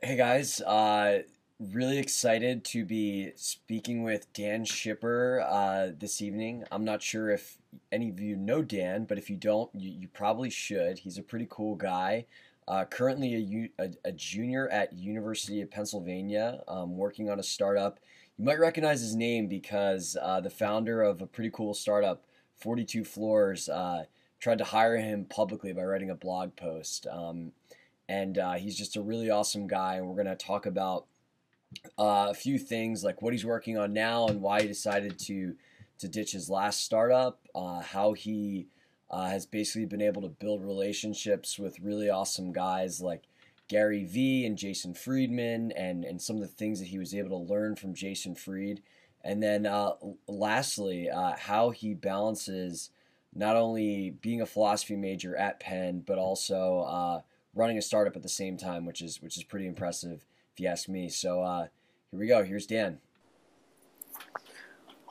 Hey guys, really excited to be speaking with Dan Shipper this evening. I'm not sure if any of you know Dan, but if you don't, you probably should. He's a pretty cool guy. Currently a junior at University of Pennsylvania, working on a startup. You might recognize his name because the founder of a pretty cool startup, 42 Floors, tried to hire him publicly by writing a blog post. And he's just a really awesome guy. And we're going to talk about a few things like what he's working on now and why he decided to ditch his last startup, how he has basically been able to build relationships with really awesome guys like Gary Vee and Jason Freedman, and some of the things that he was able to learn from Jason Fried. And then lastly, how he balances not only being a philosophy major at Penn, but also running a startup at the same time, which is pretty impressive if you ask me. So here we go. Here's Dan.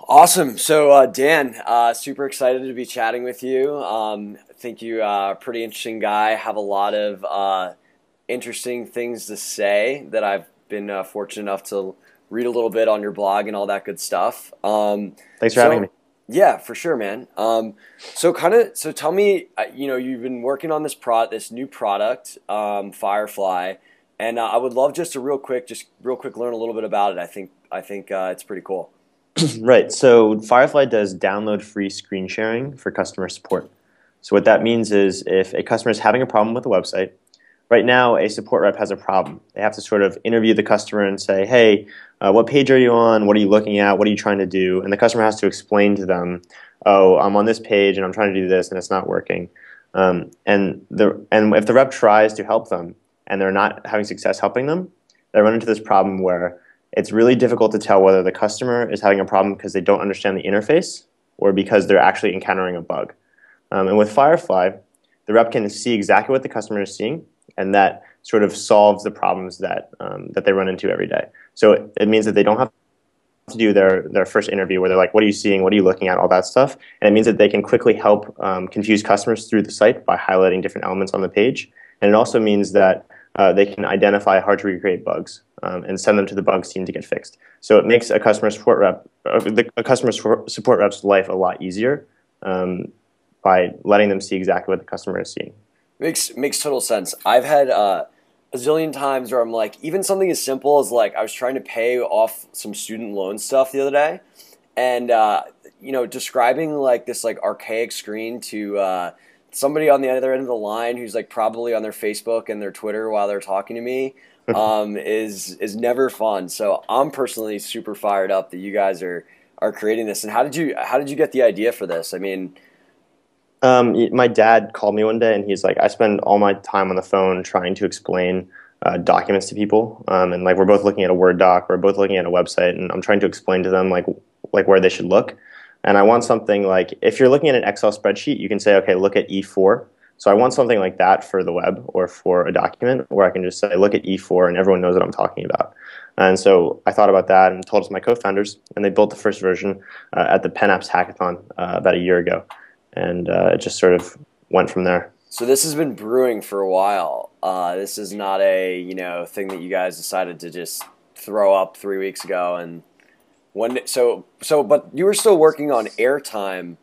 Awesome. So Dan, super excited to be chatting with you. I think you are a pretty interesting guy. Have a lot of interesting things to say that I've been fortunate enough to read a little bit on your blog and all that good stuff. Thanks for having me. Yeah, for sure, man. So tell me, you've been working on this new product, Firefly, and I would love just to real quick learn a little bit about it. I think it's pretty cool. Right. So Firefly does download free screen sharing for customer support. So what that means is if a customer is having a problem with a website, right now a support rep has a problem. They have to sort of interview the customer and say, hey, what page are you on? What are you looking at? What are you trying to do? And the customer has to explain to them, oh, I'm on this page and I'm trying to do this and it's not working. And if the rep tries to help them and they're not having success helping them, they run into this problem where it's really difficult to tell whether the customer is having a problem because they don't understand the interface or because they're actually encountering a bug. And with Firefly, the rep can see exactly what the customer is seeing, and that sort of solves the problems that they run into every day. So it means that they don't have to do their first interview where they're like, what are you seeing? What are you looking at? All that stuff. And it means that they can quickly help confuse customers through the site by highlighting different elements on the page. And it also means that they can identify hard to recreate bugs and send them to the bugs team to get fixed. So it makes a customer support rep's life a lot easier by letting them see exactly what the customer is seeing. Makes total sense. I've had a zillion times where I'm like, even something as simple as like I was trying to pay off some student loan stuff the other day, and describing like this like archaic screen to somebody on the other end of the line who's like probably on their Facebook and their Twitter while they're talking to me is never fun. So I'm personally super fired up that you guys are creating this. And how did you get the idea for this? I mean, my dad called me one day and he's like, I spend all my time on the phone trying to explain documents to people. And like we're both looking at a Word doc, we're both looking at a website, and I'm trying to explain to them like where they should look. And I want something like, if you're looking at an Excel spreadsheet, you can say, okay, look at E4. So I want something like that for the web or for a document where I can just say, look at E4 and everyone knows what I'm talking about. And so I thought about that and told it to my co-founders, and they built the first version at the Penn Apps Hackathon about a year ago. And it just sort of went from there. So this has been brewing for a while. This is not a thing that you guys decided to just throw up 3 weeks ago. And but you were still working on Airtime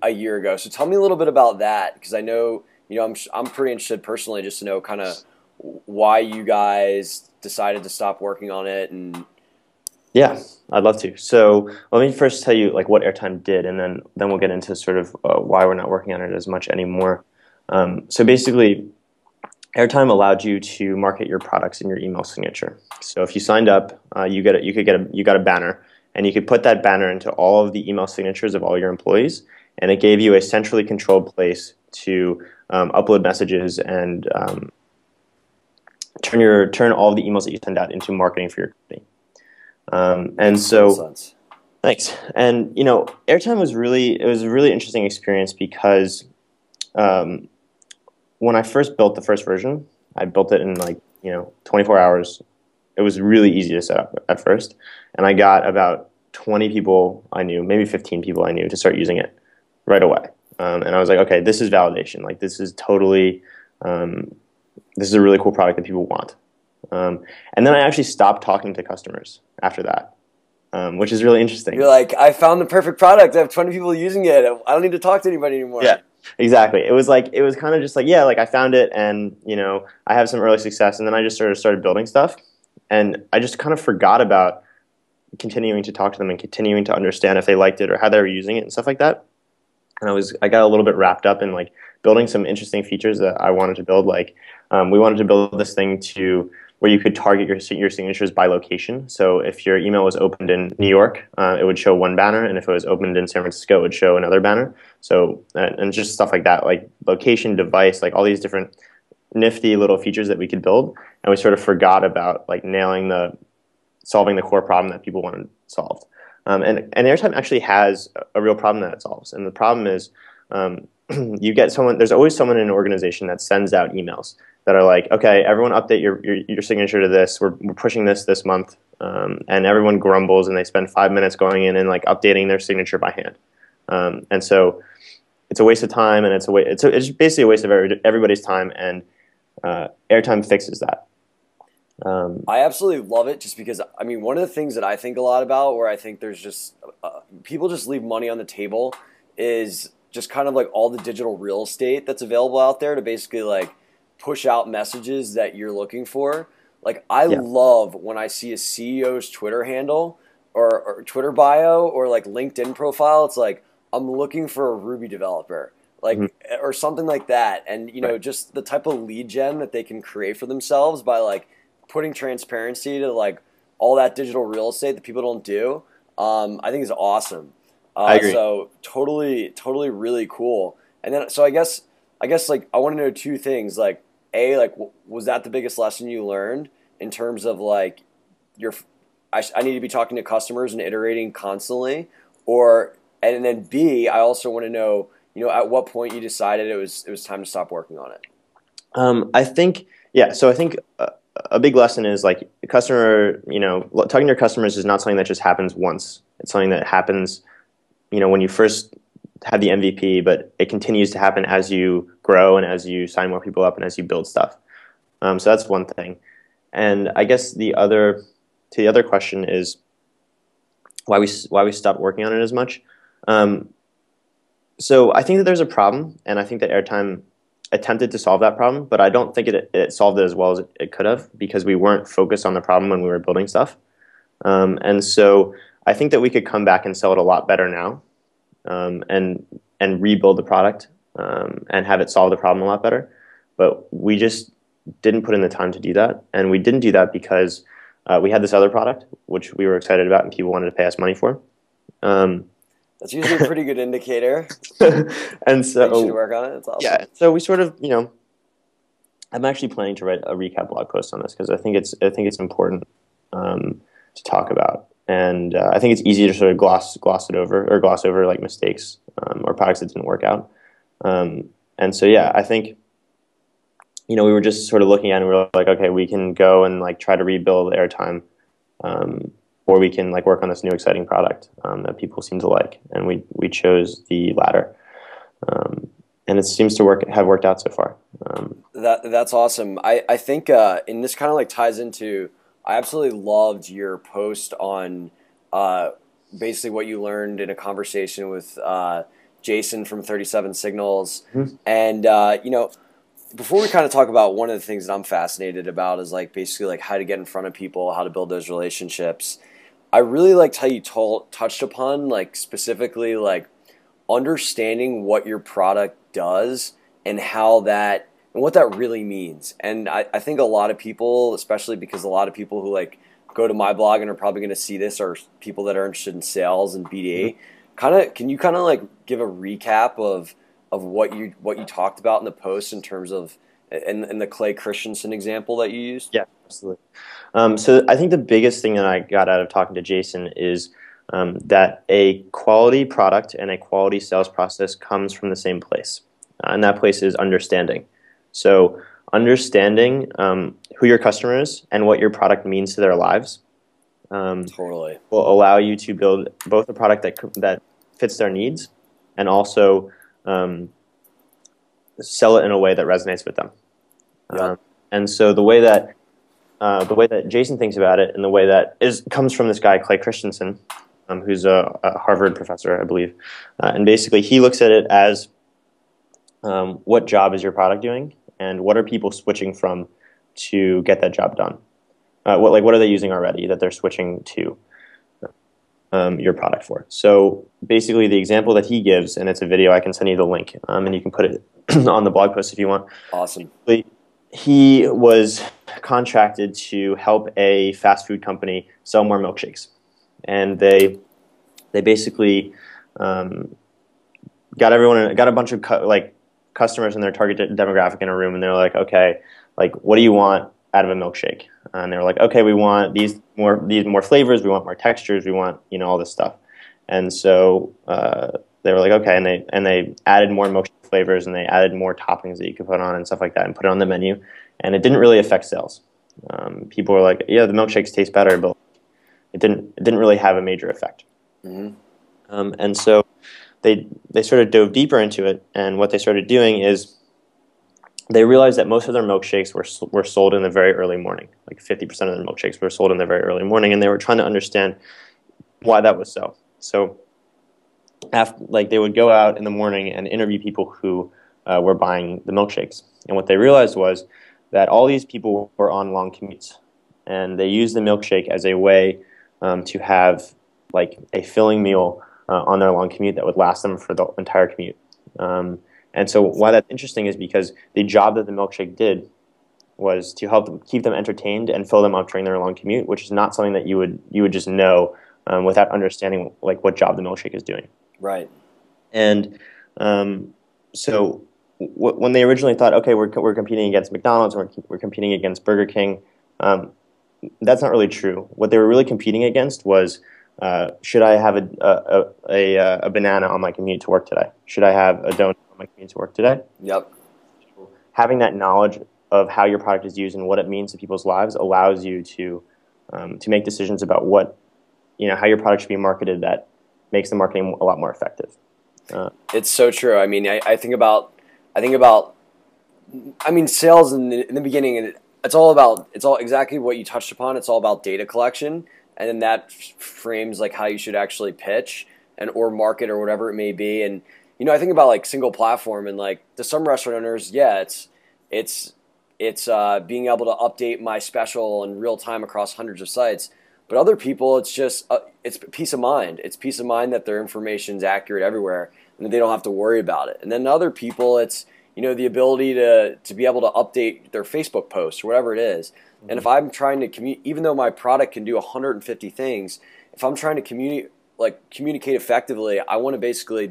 a year ago. So tell me a little bit about that, because I know I'm pretty interested personally just to know kind of why you guys decided to stop working on it. And yeah, I'd love to. So let me first tell you like what Airtime did, and then we'll get into sort of why we're not working on it as much anymore. So basically, Airtime allowed you to market your products in your email signature. So if you signed up, you got a banner, and you could put that banner into all of the email signatures of all your employees, and it gave you a centrally controlled place to upload messages and turn all of the emails that you send out into marketing for your company. And so, thanks. And Airtime was a really interesting experience because when I first built the first version, I built it in 24 hours. It was really easy to set up at first, and I got about 20 people I knew, maybe 15 people I knew, to start using it right away. And I was like, okay, this is validation. Like this is totally, this is a really cool product that people want. And then I actually stopped talking to customers after that, which is really interesting. You're like, I found the perfect product. I have 20 people using it. I don't need to talk to anybody anymore. Yeah, exactly. It was kind of just like, yeah, like I found it, and I have some early success, and then I just sort of started building stuff, and I just kind of forgot about continuing to talk to them and continuing to understand if they liked it or how they were using it and stuff like that. And I got a little bit wrapped up in like building some interesting features that I wanted to build. Like we wanted to build this thing where you could target your signatures by location. So if your email was opened in New York, it would show one banner, and if it was opened in San Francisco, it would show another banner. So and just stuff like that, like location, device, like all these different nifty little features that we could build, and we sort of forgot about like solving the core problem that people wanted solved. And Airtime actually has a real problem that it solves, and the problem is you get someone. There's always someone in an organization that sends out emails that are like, okay, everyone update your signature to this. We're pushing this month, and everyone grumbles, and they spend 5 minutes going in and like updating their signature by hand. And so it's a waste of time, and it's basically a waste of everybody's time. And Airtime fixes that. I absolutely love it, just because, I mean, one of the things that I think a lot about, where I think there's just people just leave money on the table, is just kind of like all the digital real estate that's available out there to basically like push out messages that you're looking for. Like I love when I see a CEO's Twitter handle or Twitter bio or like LinkedIn profile. It's like, I'm looking for a Ruby developer, like, or something like that. And, just the type of lead gen that they can create for themselves by like putting transparency to like all that digital real estate that people don't do, I think is awesome. I agree. So totally really cool. And then, so I guess like I want to know two things. Like, A, like was that the biggest lesson you learned in terms of like I need to be talking to customers and iterating constantly, and then B, I also want to know, at what point you decided it was time to stop working on it. I think, so I think a big lesson is like talking to your customers is not something that just happens once. It's something that happens, when you first have the MVP, but it continues to happen as you grow and as you sign more people up and as you build stuff. So that's one thing. And I guess the other question is why we stopped working on it as much. So I think that there's a problem, and I think that Airtime attempted to solve that problem, but I don't think it solved it as well as it could have, because we weren't focused on the problem when we were building stuff. And so I think that we could come back and sell it a lot better now, and rebuild the product, and have it solve the problem a lot better. But we just didn't put in the time to do that, and we didn't do that because we had this other product which we were excited about and people wanted to pay us money for. That's usually a pretty good indicator. And so you should work on it. It's awesome. Yeah, so we sort of, I'm actually planning to write a recap blog post on this, because I think it's important to talk about, and I think it's easy to sort of gloss over like mistakes or products that didn't work out. And so I think we were just sort of looking at it and we were like, okay, we can go and like try to rebuild Airtime, or we can like work on this new exciting product that people seem to like, and we chose the latter, and it seems to have worked out so far. That's awesome. I think and this kind of like ties into, I absolutely loved your post on basically what you learned in a conversation with Jason from 37 Signals, and before we kind of talk about, one of the things that I'm fascinated about is like basically like how to get in front of people, how to build those relationships. I really liked how you touched upon like specifically like understanding what your product does and what that really means. And I think a lot of people, especially because a lot of people who like go to my blog and are probably going to see this, are people that are interested in sales and BD. Can you kind of like give a recap of what you talked about in the post in terms of in the Clay Christensen example that you used? Yeah, absolutely. So I think the biggest thing that I got out of talking to Jason is that a quality product and a quality sales process comes from the same place, and that place is understanding. So understanding who your customer is and what your product means to their lives totally will allow you to build both a product that fits their needs, and also sell it in a way that resonates with them. Yep. And so the way that the way that Jason thinks about it, and the way that comes from this guy Clay Christensen, who's a Harvard professor, I believe, and basically he looks at it as what job is your product doing, and what are people switching from to get that job done? What are they using already that they're switching to your product for? So basically, the example that he gives, and it's a video, I can send you the link, and you can put it on the blog post if you want. Awesome. He was contracted to help a fast food company sell more milkshakes, and they basically got a bunch of customers in their target demographic in a room, and they're like, okay, like, what do you want out of a milkshake? And they were like, okay, we want these more flavors, we want more textures, we want all this stuff. And so they were like, okay, and they added more milkshake flavors, and they added more toppings that you could put on and stuff like that, and put it on the menu. And it didn't really affect sales. People were like, yeah, the milkshakes taste better, but it didn't really have a major effect. Mm-hmm. And so they sort of dove deeper into it, and what they started doing is they realized that most of their milkshakes were sold in the very early morning. Like 50% of their milkshakes were sold in the very early morning, and they were trying to understand why that was so. So they would go out in the morning and interview people who were buying the milkshakes. And what they realized was that all these people were on long commutes, and they used the milkshake as a way to have like a filling meal on their long commute that would last them for the entire commute. And so why that's interesting is because the job that the milkshake did was to help them, keep them entertained and fill them up during their long commute, which is not something that you would just know without understanding like what job the milkshake is doing. Right. And so when they originally thought, okay, we're competing against McDonald's, we're competing against Burger King, that's not really true. What they were really competing against was, should I have a banana on my commute to work today? Should I have a donut on my commute to work today? Yep. Having that knowledge of how your product is used and what it means to people's lives allows you to make decisions about how your product should be marketed that makes the marketing a lot more effective. It's so true. I mean, I think about sales in the beginning. It's all exactly what you touched upon. It's all about data collection, and then that frames like how you should actually pitch or market or whatever it may be. And I think about like single platform, and like to some restaurant owners, yeah, it's being able to update my special in real time across hundreds of sites. But other people, it's just it's peace of mind. It's peace of mind that their information is accurate everywhere, and that they don't have to worry about it. And then other people, it's the ability to be able to update their Facebook posts or whatever it is. Mm-hmm. And if I'm trying to even though my product can do 150 things, if I'm trying to communicate effectively, I want to basically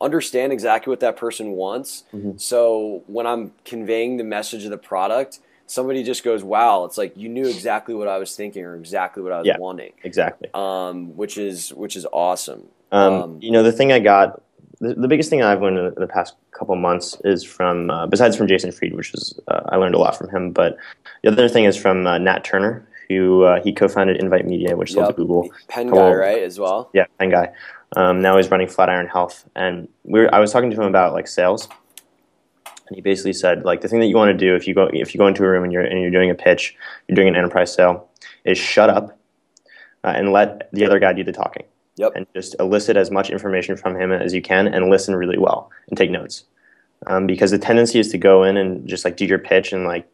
understand exactly what that person wants. Mm-hmm. So when I'm conveying the message of the product, somebody just goes, wow, it's like you knew exactly what I was thinking or exactly what I was wanting. Exactly. Which is awesome. The thing I got, the biggest thing I've learned in the past couple months is from, besides from Jason Fried, which is, I learned a lot from him, but the other thing is from Nat Turner, who he co-founded Invite Media, which sold to Google. Penn guy, right, as well? Yeah, Penn guy. Now he's running Flatiron Health, and I was talking to him about like sales. And he basically said, like, the thing that you want to do if you go into a room and you're doing a pitch, you're doing an enterprise sale, is shut up and let the other guy do the talking. Yep. And just elicit as much information from him as you can, and listen really well and take notes. Because the tendency is to go in and just like do your pitch and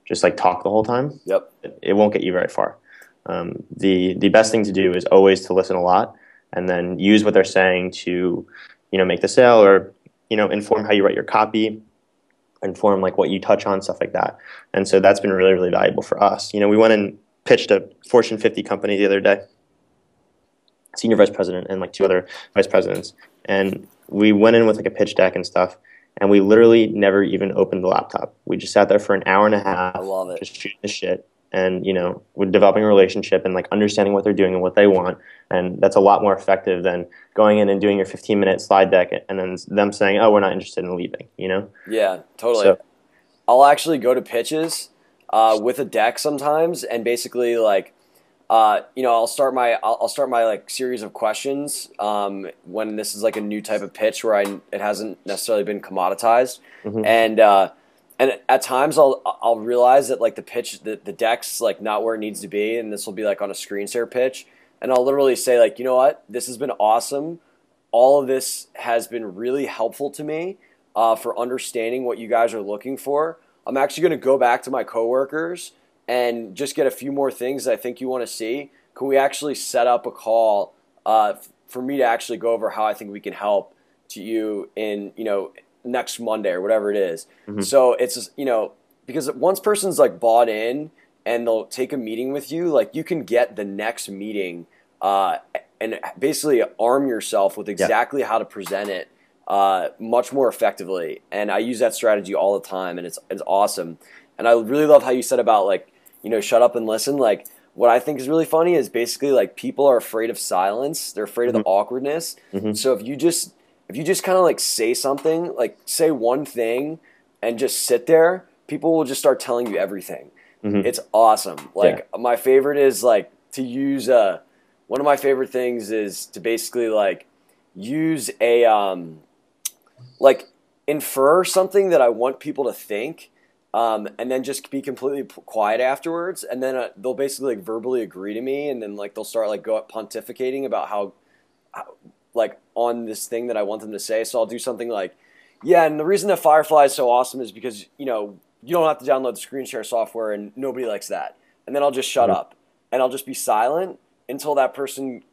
just like talk the whole time. Yep. It won't get you very far. The best thing to do is always to listen a lot, and then use what they're saying to make the sale, or inform how you write your copy, inform like what you touch on, stuff like that. And so that's been really, really valuable for us. We went and pitched a Fortune 50 company the other day, senior vice president and like two other vice presidents. And we went in with like a pitch deck and stuff, and we literally never even opened the laptop. We just sat there for an hour and a half. I love it. Just shooting the shit. And, we're developing a relationship and like understanding what they're doing and what they want. And that's a lot more effective than going in and doing your 15-minute slide deck and then them saying, oh, we're not interested in leaving, Yeah, totally. So, I'll actually go to pitches with a deck sometimes, and basically like, I'll start my like series of questions when this is like a new type of pitch where it hasn't necessarily been commoditized. Mm-hmm. And And at times I'll realize that like the deck's like not where it needs to be, and this will be like on a screen share pitch, and I'll literally say like, you know what, this has been awesome. All of this has been really helpful to me for understanding what you guys are looking for. I'm actually going to go back to my coworkers and just get a few more things that I think you want to see. Can we actually set up a call for me to actually go over how I think we can help to you in, next Monday or whatever it is. Mm-hmm. So it's just, because once person's like bought in and they'll take a meeting with you, like you can get the next meeting and basically arm yourself with exactly how to present it much more effectively. And I use that strategy all the time, and it's awesome. And I really love how you said about like, shut up and listen. Like what I think is really funny is basically like people are afraid of silence. They're afraid of the awkwardness. Mm-hmm. So if you just kind of like say something, like say one thing and just sit there, people will just start telling you everything. Mm-hmm. It's awesome. Like my favorite is like to use one of my favorite things is to basically like use a like infer something that I want people to think, and then just be completely quiet afterwards, and then they'll basically like verbally agree to me, and then like they'll start like pontificating about how like on this thing that I want them to say. So I'll do something like, yeah, and the reason that Firefly is so awesome is because, you don't have to download the screen share software and nobody likes that. And then I'll just shut up and I'll just be silent until that person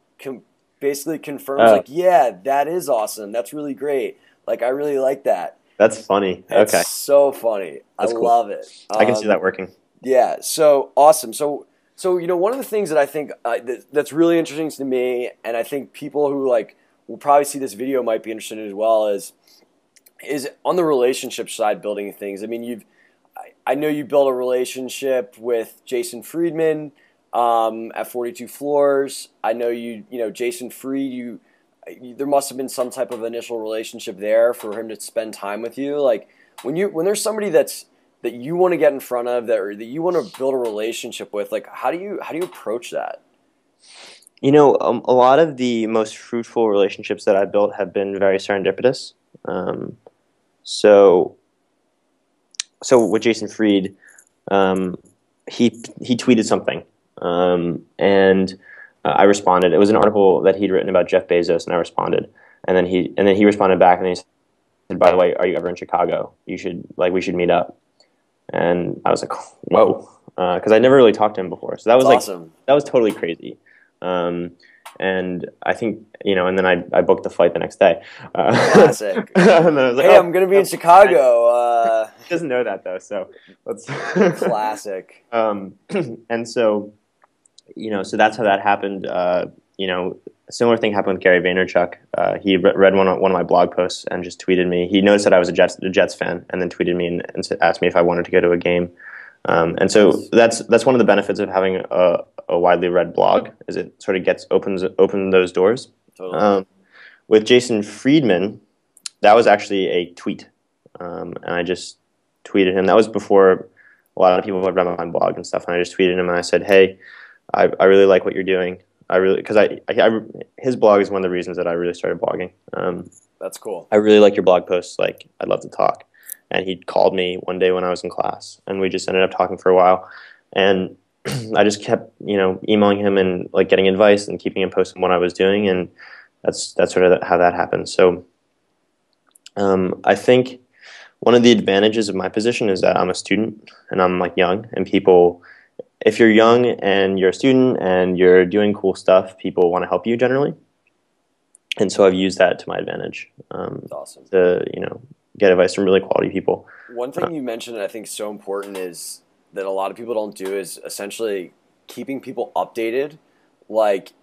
basically confirms like, yeah, that is awesome. That's really great. Like, I really like that. That's funny. It's so funny. That's cool. Love it. I can see that working. Yeah. So awesome. So, one of the things that I think that's really interesting to me, and I think people who like will probably see this video might be interested in as well, is on the relationship side, building things. I mean, I know you built a relationship with Jason Freedman at 42 Floors. I know Jason Freed. There must have been some type of initial relationship there for him to spend time with you. Like when there's somebody that you want to get in front of that you want to build a relationship with, like how do you approach that? A lot of the most fruitful relationships that I built have been very serendipitous. So with Jason Fried, he tweeted something, and I responded. It was an article that he'd written about Jeff Bezos, and I responded. And then he responded back, and he said, "By the way, are you ever in Chicago? We should meet up." And I was like, "Whoa," because I never really talked to him before. So that was awesome. That was totally crazy. And I think, and then I booked the flight the next day. Classic. And then I was like, I'm going to be in Chicago. He doesn't know that though, so let's. Classic. And so, so that's how that happened. A similar thing happened with Gary Vaynerchuk. He read one of my blog posts and just tweeted me. He noticed that I was a Jets fan, and then tweeted me and asked me if I wanted to go to a game. And so that's one of the benefits of having a widely read blog, is it sort of open those doors. Totally. With Jason Freedman, that was actually a tweet, and I just tweeted him. That was before a lot of people had read my blog and stuff, and I just tweeted him and I said, "Hey, I really like what you're doing. Because his blog is one of the reasons that I really started blogging. That's cool. I really like your blog posts. Like, I'd love to talk." And he called me one day when I was in class, and we just ended up talking for a while. And I just kept, emailing him and like getting advice and keeping him posted on what I was doing, and that's sort of how that happened. So, I think one of the advantages of my position is that I'm a student and I'm like young, and people, if you're young and you're a student and you're doing cool stuff, people want to help you generally. And so I've used that to my advantage. That's awesome. To get advice from really quality people. One thing you mentioned that I think is so important is that a lot of people don't do is essentially keeping people updated. Like,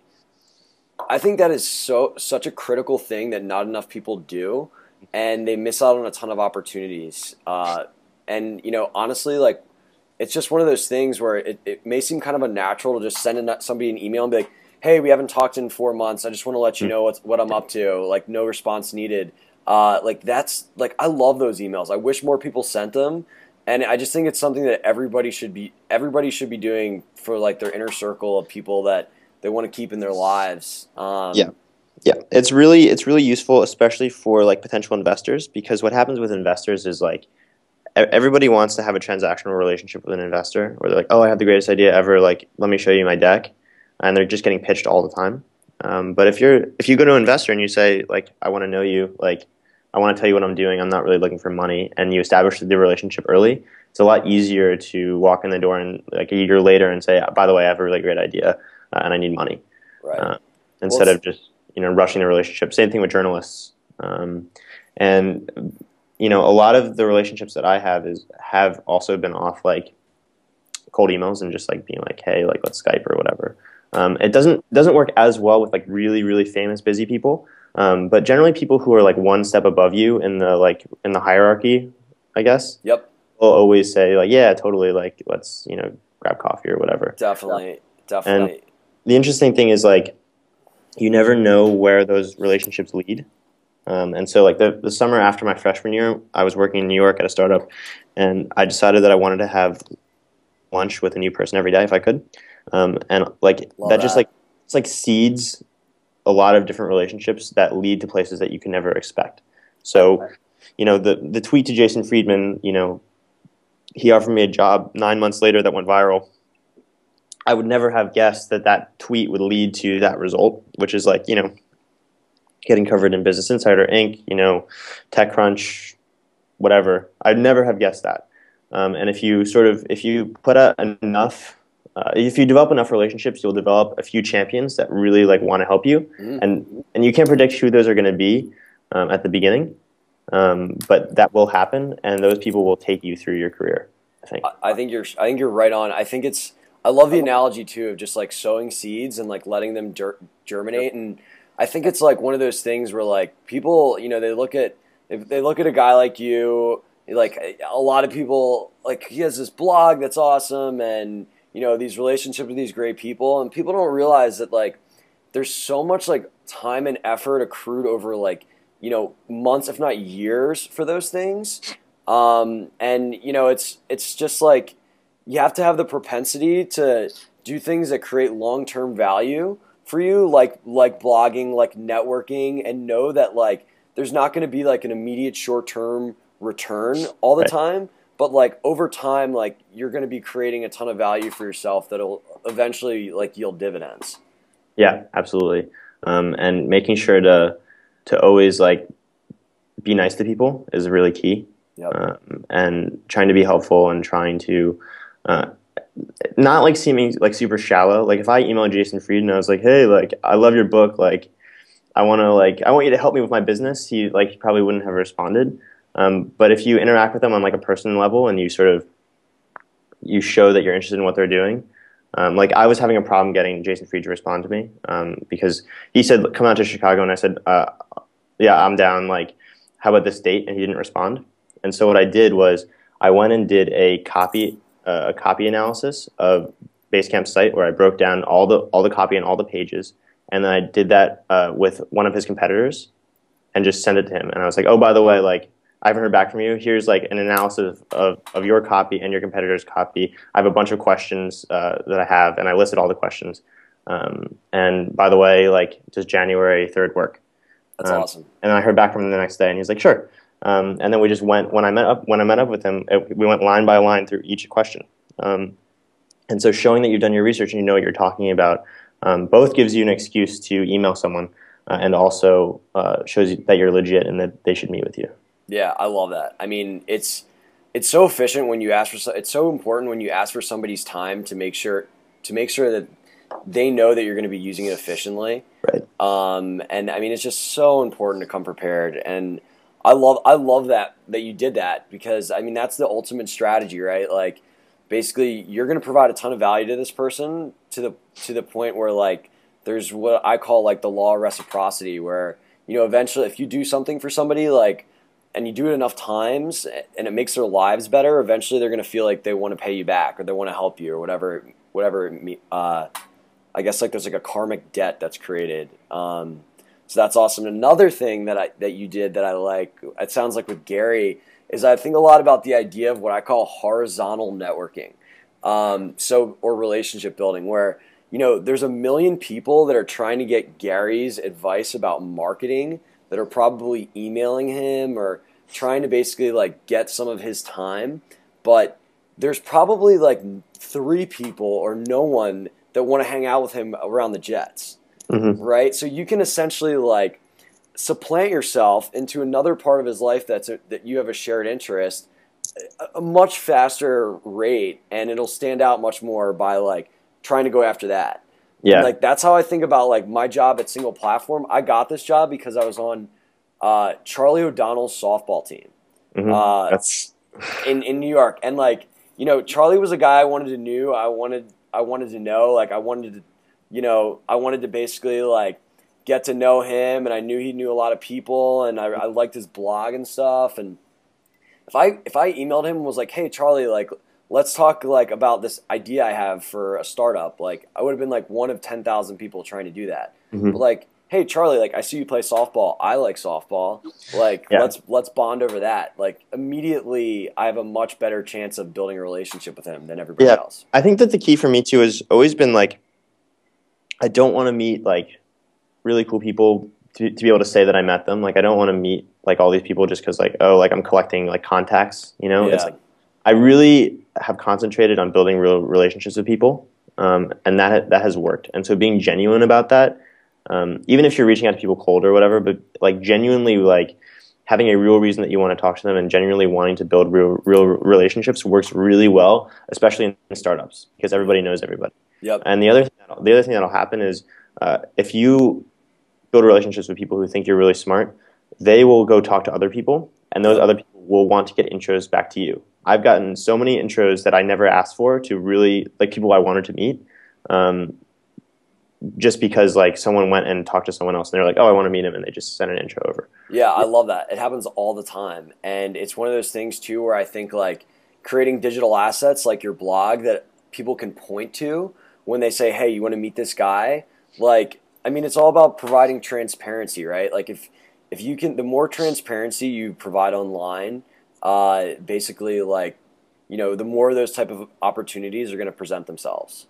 I think that is such a critical thing that not enough people do, and they miss out on a ton of opportunities. And honestly, like, it's just one of those things where it may seem kind of unnatural to just send somebody an email and be like, "Hey, we haven't talked in 4 months. I just want to let you know what I'm up to. Like, no response needed." That's like, I love those emails. I wish more people sent them, and I just think it's something that everybody should be doing for like their inner circle of people that they want to keep in their lives. Yeah, it's really useful, especially for like potential investors, because what happens with investors is like everybody wants to have a transactional relationship with an investor, where they're like, "Oh, I have the greatest idea ever. Like, let me show you my deck," and they're just getting pitched all the time. But if you go to an investor and you say, like, "I want to know you. Like, I want to tell you what I'm doing. I'm not really looking for money," and you establish the relationship early, it's a lot easier to walk in the door and like a year later and say, "By the way, I have a really great idea, and I need money," Right. uh, Well, instead of just rushing the relationship. Same thing with journalists. And a lot of the relationships that I have also been off like cold emails and just like being like, hey, like let's Skype or whatever. It doesn't work as well with like really really famous busy people, but generally people who are like one step above you in the hierarchy, I guess. Yep. Will always say like, yeah, totally, like let's grab coffee or whatever. Definitely. And the interesting thing is like you never know where those relationships lead. And so like the summer after my freshman year, I was working in New York at a startup, and I decided that I wanted to have lunch with a new person every day if I could. And like Love that just that. like it's like seeds a lot of different relationships that lead to places that you can never expect. So, the tweet to Jason Friedman, he offered me a job 9 months later that went viral. I would never have guessed that that tweet would lead to that result, which is like, getting covered in Business Insider Inc., TechCrunch, whatever. I'd never have guessed that. And if you put out enough, if you develop enough relationships, you'll develop a few champions that really like want to help you, and you can't predict who those are going to be at the beginning, but that will happen, and those people will take you through your career. I think you're right on. I love the analogy too of just like sowing seeds and like letting them germinate, and I think it's like one of those things where like people, if they look at a guy like you, like a lot of people, like he has this blog that's awesome, and these relationships with these great people, and people don't realize that like there's so much like time and effort accrued over like months if not years for those things, and it's just like you have to have the propensity to do things that create long-term value for you, like blogging, like networking, and know that like there's not going to be like an immediate short-term return all the time, but like over time, like you're going to be creating a ton of value for yourself that'll eventually like yield dividends. Yeah, absolutely. And making sure to always like be nice to people is really key. Yep. And trying to be helpful and trying to not like seeming like super shallow. Like if I emailed Jason Fried and I was like, hey, like I love your book, like I want you to help me with my business, he probably wouldn't have responded. But if you interact with them on like a personal level and you show that you're interested in what they're doing. Like I was having a problem getting Jason Fried to respond to me because he said, come out to Chicago, and I said, yeah, I'm down. Like, how about this date? And he didn't respond. And so what I did was I went and did a copy analysis of Basecamp's site where I broke down all the copy and all the pages, and then I did that with one of his competitors and just sent it to him. And I was like, oh, by the way, like I haven't heard back from you. Here's like an analysis of your copy and your competitor's copy. I have a bunch of questions that I have, and I listed all the questions. And by the way, like, does January 3rd work? That's awesome. And I heard back from him the next day, and he's like, sure. And then we just went when I met up with him. We went line by line through each question. And so showing that you've done your research and you know what you're talking about both gives you an excuse to email someone and also shows you that you're legit and that they should meet with you. Yeah, I love that. I mean, it's so efficient when you ask for. It's so important when you ask for somebody's time to make sure that they know that you're going to be using it efficiently. Right. And I mean, it's just so important to come prepared. And I love that you did that, because I mean that's the ultimate strategy, right? Like, basically, you're going to provide a ton of value to this person to the point where like there's what I call like the law of reciprocity, where eventually if you do something for somebody like, and you do it enough times and it makes their lives better, eventually they're going to feel like they want to pay you back or they want to help you or whatever. I guess like there's like a karmic debt that's created. So that's awesome. Another thing that you did that I like, it sounds like with Gary, is I think a lot about the idea of what I call horizontal networking. Or relationship building, where there's a million people that are trying to get Gary's advice about marketing that are probably emailing him or trying to basically like get some of his time, but there's probably like 3 people or no one that want to hang out with him around the Jets, right? So you can essentially like supplant yourself into another part of his life that you have a shared interest, a much faster rate, and it'll stand out much more by like trying to go after that. Yeah. And like that's how I think about like my job at Single Platform. I got this job because I was on Charlie O'Donnell's softball team That's in New York, and like Charlie was a guy I wanted to know. I wanted to know, like I wanted to basically like get to know him, and I knew he knew a lot of people, and I liked his blog and stuff. And if I emailed him and was like, hey Charlie, like let's talk like about this idea I have for a startup, like I would have been like one of 10,000 people trying to do that. But like, hey Charlie, like I see you play softball. I like softball. Like let's bond over that. Like immediately I have a much better chance of building a relationship with him than everybody else. I think that the key for me too has always been like I don't want to meet like really cool people to be able to say that I met them. Like I don't want to meet like all these people just because like, oh, like I'm collecting like contacts, It's like I really have concentrated on building real relationships with people, and that has worked. And so being genuine about that, even if you're reaching out to people cold or whatever, but like genuinely like having a real reason that you want to talk to them and genuinely wanting to build real relationships works really well, especially in startups because everybody knows everybody. Yep. And the other thing that'll happen is if you build relationships with people who think you're really smart, they will go talk to other people, and those other people will want to get intros back to you. I've gotten so many intros that I never asked for to really like people I wanted to meet, just because like someone went and talked to someone else and they're like, oh, I want to meet him, and they just sent an intro over. Yeah, I love that. It happens all the time, and it's one of those things too where I think like creating digital assets like your blog that people can point to when they say, hey, you want to meet this guy? Like, I mean, it's all about providing transparency, right? Like if you can, the more transparency you provide online, basically like, the more of those type of opportunities are going to present themselves.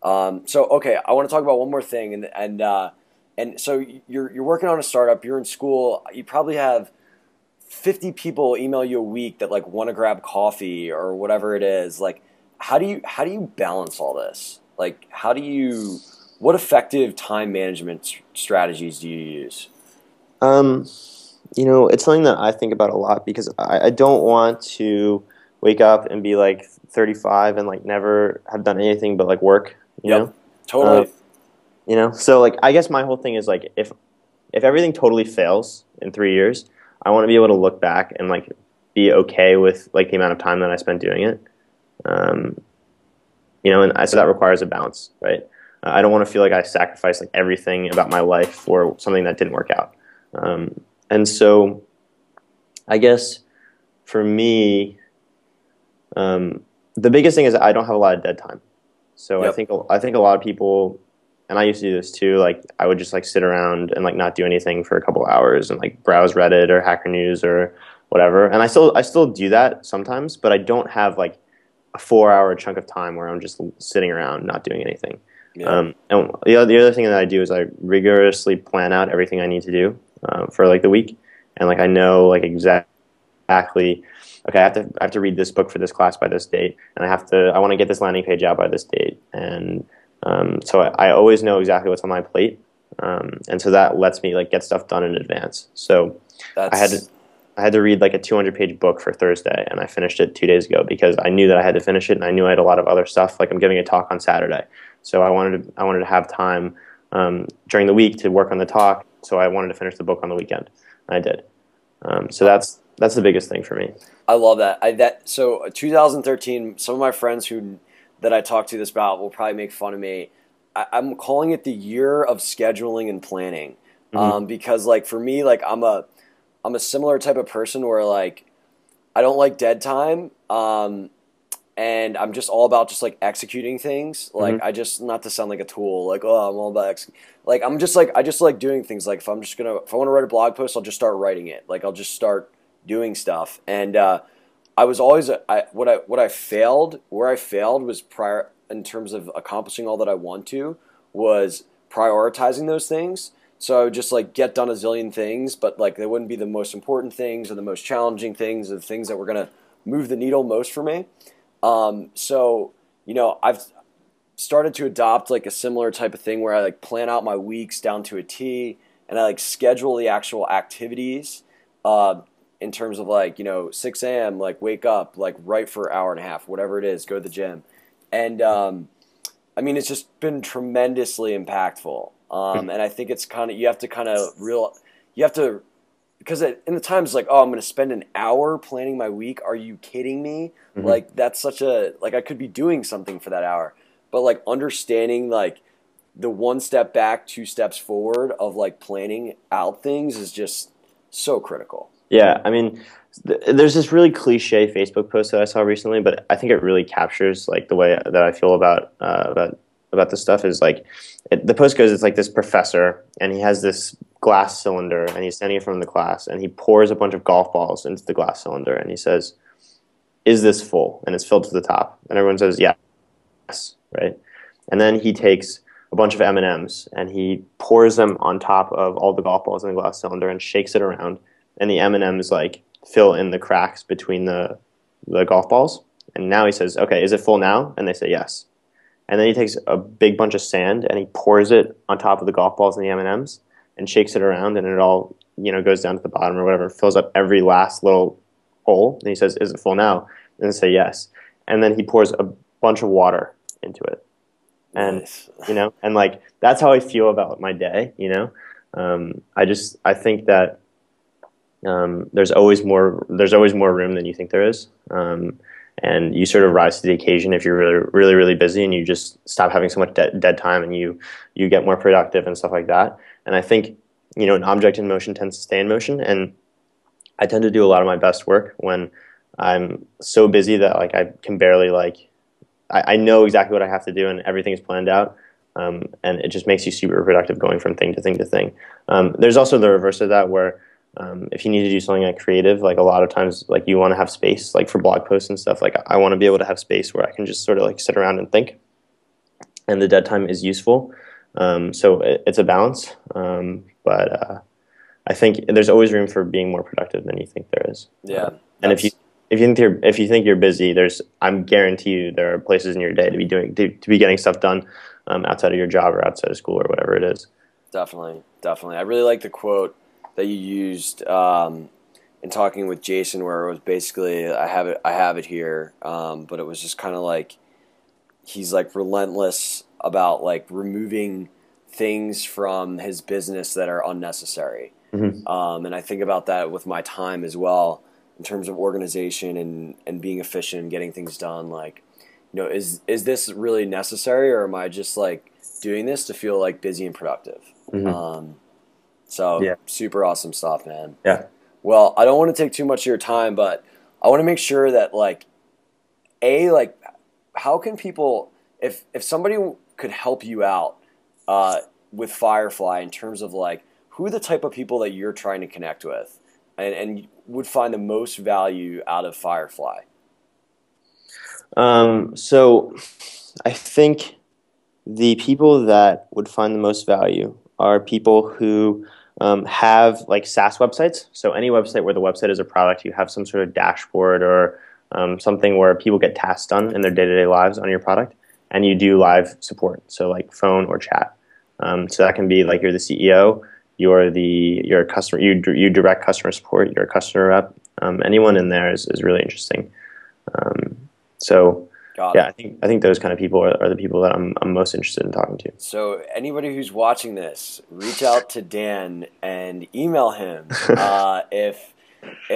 So, okay, I want to talk about one more thing. And so you're working on a startup, you're in school, you probably have 50 people email you a week that like want to grab coffee or whatever it is. Like, how do you balance all this? Like, what effective time management strategies do you use? It's something that I think about a lot because I don't want to wake up and be like 35 and like never have done anything but like work, you know? Totally. So like I guess my whole thing is like if everything totally fails in 3 years, I want to be able to look back and like be okay with like the amount of time that I spent doing it. So that requires a balance, right? I don't want to feel like I sacrificed like everything about my life for something that didn't work out. And so I guess for me, the biggest thing is I don't have a lot of dead time. So I think a lot of people, and I used to do this too, like I would just like sit around and like not do anything for a couple of hours and like browse Reddit or Hacker News or whatever. And I still do that sometimes, but I don't have like a 4-hour chunk of time where I'm just sitting around not doing anything. And the other thing that I do is I rigorously plan out everything I need to do for like the week, and like I know like exactly. Okay, I have to read this book for this class by this date, and I want to get this landing page out by this date, and so I always know exactly what's on my plate, and so that lets me like get stuff done in advance. So I had to read like a 200-page book for Thursday, and I finished it 2 days ago because I knew that I had to finish it, and I knew I had a lot of other stuff. Like I'm giving a talk on Saturday, so I wanted to have time during the week to work on the talk. So I wanted to finish the book on the weekend, and I did. So that's the biggest thing for me. I love that. So 2013, some of my friends that I talked to this about will probably make fun of me. I'm calling it the year of scheduling and planning, because like for me, like I'm a similar type of person where like I don't like dead time, and I'm just all about just like executing things. Like I just, not to sound like a tool, like I'm all about like I just like doing things. Like if I want to write a blog post, I'll just start writing it. Like I'll just start doing stuff. And I was always where I failed was prior in terms of accomplishing all that I want to was prioritizing those things. So I would just like get done a zillion things, but like they wouldn't be the most important things or the most challenging things or the things that were going to move the needle most for me. So, I've started to adopt like a similar type of thing where I like plan out my weeks down to a T, and I like schedule the actual activities in terms of like, 6 a.m., like wake up, like write for an hour and a half, whatever it is, go to the gym. And I mean, it's just been tremendously impactful. And I think it's you have to, because in the times like, oh, I'm going to spend an hour planning my week. Are you kidding me? Mm-hmm. Like that's like I could be doing something for that hour, but like understanding like the one step back, two steps forward of like planning out things is just so critical. Yeah, I mean, there's this really cliche Facebook post that I saw recently, but I think it really captures like the way that I feel about this stuff. Is like the post goes, it's like this professor, and he has this glass cylinder, and he's standing in front of the class, and he pours a bunch of golf balls into the glass cylinder, and he says, "Is this full?" And it's filled to the top, and everyone says, "Yes," right? And then he takes a bunch of M&Ms, and he pours them on top of all the golf balls in the glass cylinder and shakes it around, and the M&Ms like fill in the cracks between the golf balls. And now he says, "Okay, is it full now?" And they say yes. And then he takes a big bunch of sand and he pours it on top of the golf balls and the M&Ms and shakes it around, and it all goes down to the bottom or whatever, fills up every last little hole. And he says, "Is it full now?" And they say yes. And then he pours a bunch of water into it. And Nice. And like that's how I feel about my day. I think that there's always more room than you think there is, and you sort of rise to the occasion if you're really really really busy, and you just stop having so much dead time, and you get more productive and stuff like that. And I think an object in motion tends to stay in motion, and I tend to do a lot of my best work when I'm so busy that like I can barely I know exactly what I have to do, and everything is planned out, and it just makes you super productive going from thing to thing to thing. There's also the reverse of that, where if you need to do something like creative, like a lot of times, like you want to have space, like for blog posts and stuff. Like I want to be able to have space where I can just sort of like sit around and think, and the dead time is useful. So it's a balance, but I think there's always room for being more productive than you think there is. Yeah. And if you think you're busy, I'm guarantee you there are places in your day to be getting stuff done outside of your job or outside of school or whatever it is. Definitely. I really like the quote that you used in talking with Jason, where it was basically, I have it here, but it was just kind of like he's like relentless about like removing things from his business that are unnecessary. Mm-hmm. And I think about that with my time as well, in terms of organization and being efficient and getting things done. Like, is this really necessary, or am I just like doing this to feel like busy and productive? Mm-hmm. So Yeah. super awesome stuff, man. Yeah. Well, I don't want to take too much of your time, but I want to make sure that like how can people, if somebody could help you out with Firefly in terms of like who are the type of people that you're trying to connect with and would find the most value out of Firefly? So I think the people that would find the most value are people who have like SaaS websites. So any website where the website is a product, you have some sort of dashboard or something where people get tasks done in their day-to-day lives on your product, and you do live support, so like phone or chat. So that can be like you're the CEO, you're a customer, you direct customer support, you're a customer rep. Anyone in there is really interesting. So yeah, I think those kind of people are the people that I'm most interested in talking to. So anybody who's watching this, reach out to Dan and email him if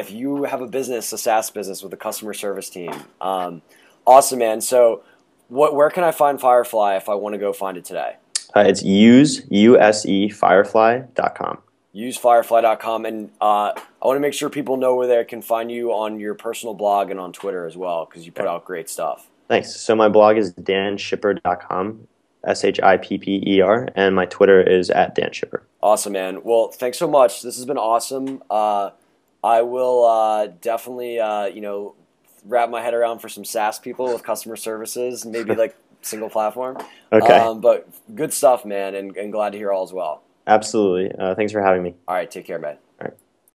you have a SaaS business with a customer service team. Awesome, man. So where can I find Firefly if I want to go find it today? It's usefirefly.com. Usefirefly.com, and I want to make sure people know where they can find you on your personal blog and on Twitter as well, because you put out great stuff. Thanks. So my blog is danshipper.com, SHIPPER, and my Twitter is @danshipper. Awesome, man. Well, thanks so much. This has been awesome. I will definitely, wrap my head around for some SaaS people with customer services, maybe like single platform. Okay. But good stuff, man, and glad to hear all as well. Absolutely. Thanks for having me. All right, take care, man.